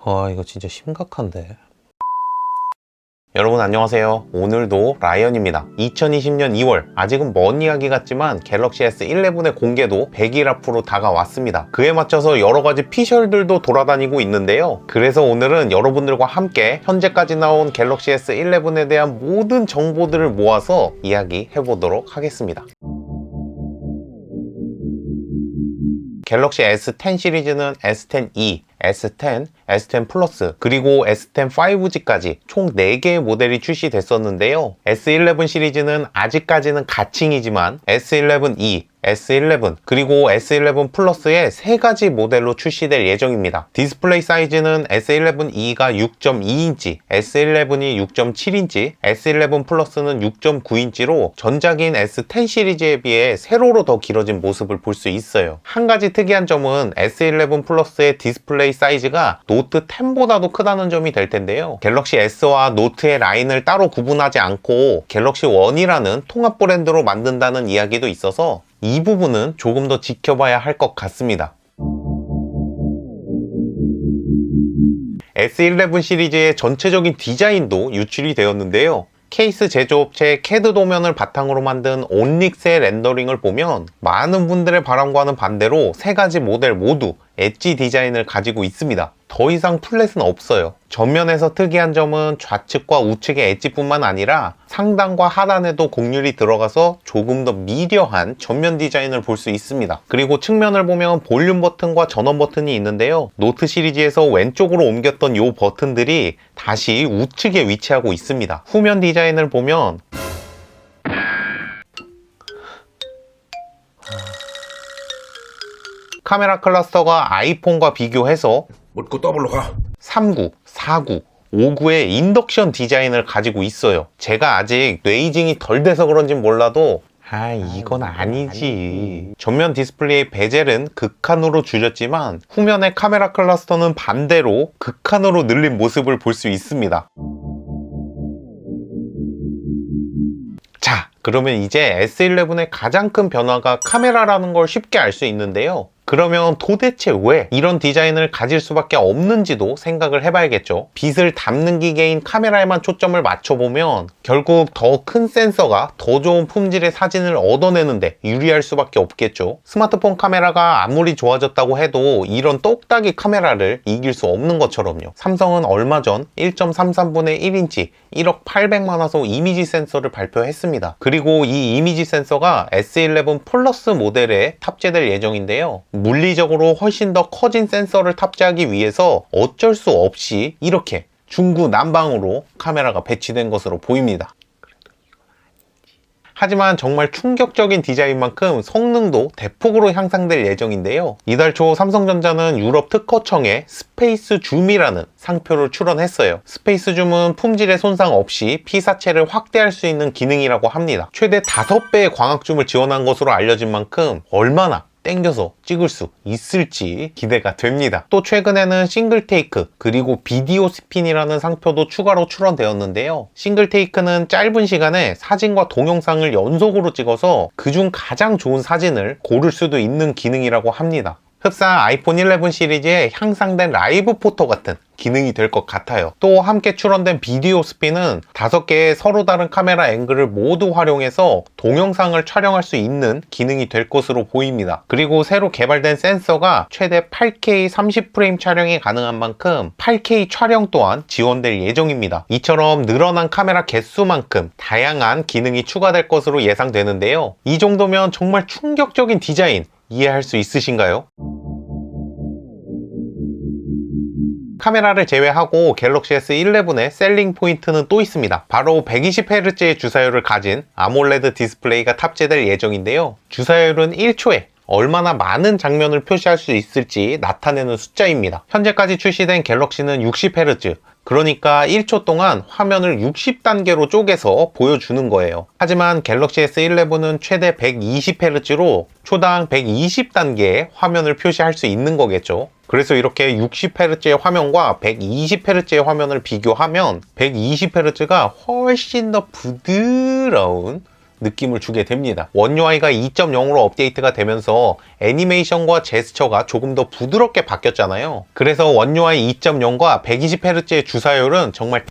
이거 진짜 심각한데. 여러분 안녕하세요. 오늘도 라이언입니다. 2020년 2월, 아직은 먼 이야기 같지만 갤럭시 S11의 공개도 100일 앞으로 다가왔습니다. 그에 맞춰서 여러가지 피셜들도 돌아다니고 있는데요. 그래서 오늘은 여러분들과 함께 현재까지 나온 갤럭시 S11에 대한 모든 정보들을 모아서 이야기해보도록 하겠습니다. 갤럭시 S10 시리즈는 S10e, S10, S10 플러스, 그리고 S10 5G까지 총 4개의 모델이 출시됐었는데요. S11 시리즈는 아직까지는 가칭이지만 S11e, S11, 그리고 S11 플러스의 3가지 모델로 출시될 예정입니다. 디스플레이 사이즈는 S11e가 6.2인치, S11이 6.7인치, S11 플러스는 6.9인치로 전작인 S10 시리즈에 비해 세로로 더 길어진 모습을 볼 수 있어요. 한 가지 특이한 점은 S11 플러스의 디스플레이 사이즈가 노트 10보다도 크다는 점이 될 텐데요. 갤럭시 S와 노트의 라인을 따로 구분하지 않고 갤럭시 원이라는 통합 브랜드로 만든다는 이야기도 있어서 이 부분은 조금 더 지켜봐야 할 것 같습니다. S11 시리즈의 전체적인 디자인도 유출이 되었는데요. 케이스 제조업체 캐드 도면을 바탕으로 만든 온릭스의 렌더링을 보면 많은 분들의 바람과는 반대로 3가지 모델 모두 엣지 디자인을 가지고 있습니다. 더 이상 플랫은 없어요. 전면에서 특이한 점은 좌측과 우측의 엣지뿐만 아니라 상단과 하단에도 곡률이 들어가서 조금 더 미려한 전면 디자인을 볼 수 있습니다. 그리고 측면을 보면 볼륨 버튼과 전원 버튼이 있는데요. 노트 시리즈에서 왼쪽으로 옮겼던 이 버튼들이 다시 우측에 위치하고 있습니다. 후면 디자인을 보면 카메라 클러스터가 아이폰과 비교해서 묻고 더블로 가. 39, 49, 59의 인덕션 디자인을 가지고 있어요. 제가 아직 뇌이징이 덜 돼서 그런진 몰라도 이건 아니지. 전면 디스플레이 베젤은 극한으로 줄였지만 후면의 카메라 클러스터는 반대로 극한으로 늘린 모습을 볼 수 있습니다. 자, 그러면 이제 S11의 가장 큰 변화가 카메라라는 걸 쉽게 알 수 있는데요. 그러면 도대체 왜 이런 디자인을 가질 수밖에 없는지도 생각을 해봐야겠죠. 빛을 담는 기계인 카메라에만 초점을 맞춰보면 결국 더 큰 센서가 더 좋은 품질의 사진을 얻어내는데 유리할 수밖에 없겠죠. 스마트폰 카메라가 아무리 좋아졌다고 해도 이런 똑딱이 카메라를 이길 수 없는 것처럼요. 삼성은 얼마 전 1.33분의 1인치 1억 800만 화소 이미지 센서를 발표했습니다. 그리고 이 이미지 센서가 S11 플러스 모델에 탑재될 예정인데요. 물리적으로 훨씬 더 커진 센서를 탑재하기 위해서 어쩔 수 없이 이렇게 중구난방으로 카메라가 배치된 것으로 보입니다. 하지만 정말 충격적인 디자인만큼 성능도 대폭으로 향상될 예정인데요. 이달 초 삼성전자는 유럽 특허청에 스페이스 줌이라는 상표를 출원했어요. 스페이스 줌은 품질의 손상 없이 피사체를 확대할 수 있는 기능이라고 합니다. 최대 5배의 광학줌을 지원한 것으로 알려진 만큼 얼마나 땡겨서 찍을 수 있을지 기대가 됩니다. 또 최근에는 싱글 테이크 그리고 비디오 스핀이라는 상표도 추가로 출원되었는데요. 싱글 테이크는 짧은 시간에 사진과 동영상을 연속으로 찍어서 그중 가장 좋은 사진을 고를 수도 있는 기능이라고 합니다. 흡사 아이폰 11 시리즈의 향상된 라이브 포토 같은 기능이 될 것 같아요. 또 함께 출원된 비디오 스핀은 5개의 서로 다른 카메라 앵글을 모두 활용해서 동영상을 촬영할 수 있는 기능이 될 것으로 보입니다. 그리고 새로 개발된 센서가 최대 8K 30프레임 촬영이 가능한 만큼 8K 촬영 또한 지원될 예정입니다. 이처럼 늘어난 카메라 개수만큼 다양한 기능이 추가될 것으로 예상되는데요. 이 정도면 정말 충격적인 디자인 이해할 수 있으신가요? 카메라를 제외하고 갤럭시 S11의 셀링 포인트는 또 있습니다. 바로 120Hz의 주사율을 가진 아몰레드 디스플레이가 탑재될 예정인데요. 주사율은 1초에 얼마나 많은 장면을 표시할 수 있을지 나타내는 숫자입니다. 현재까지 출시된 갤럭시는 60Hz, 그러니까 1초 동안 화면을 60단계로 쪼개서 보여주는 거예요. 하지만 갤럭시 S11은 최대 120Hz로 초당 120단계의 화면을 표시할 수 있는 거겠죠. 그래서 이렇게 60Hz의 화면과 120Hz의 화면을 비교하면 120Hz가 훨씬 더 부드러운 느낌을 주게 됩니다. 원 UI가 2.0으로 업데이트가 되면서 애니메이션과 제스처가 조금 더 부드럽게 바뀌었잖아요. 그래서 원 UI 2.0과 120Hz의 주사율은 정말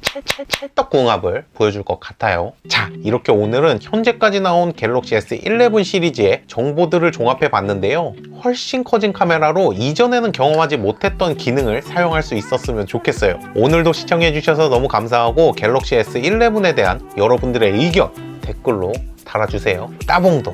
찰떡궁합을 보여줄 것 같아요. 자, 이렇게 오늘은 현재까지 나온 갤럭시 S11 시리즈의 정보들을 종합해 봤는데요. 훨씬 커진 카메라로 이전에는 경험하지 못했던 기능을 사용할 수 있었으면 좋겠어요. 오늘도 시청해 주셔서 너무 감사하고 갤럭시 S11에 대한 여러분들의 의견 댓글로 달아주세요. 따봉도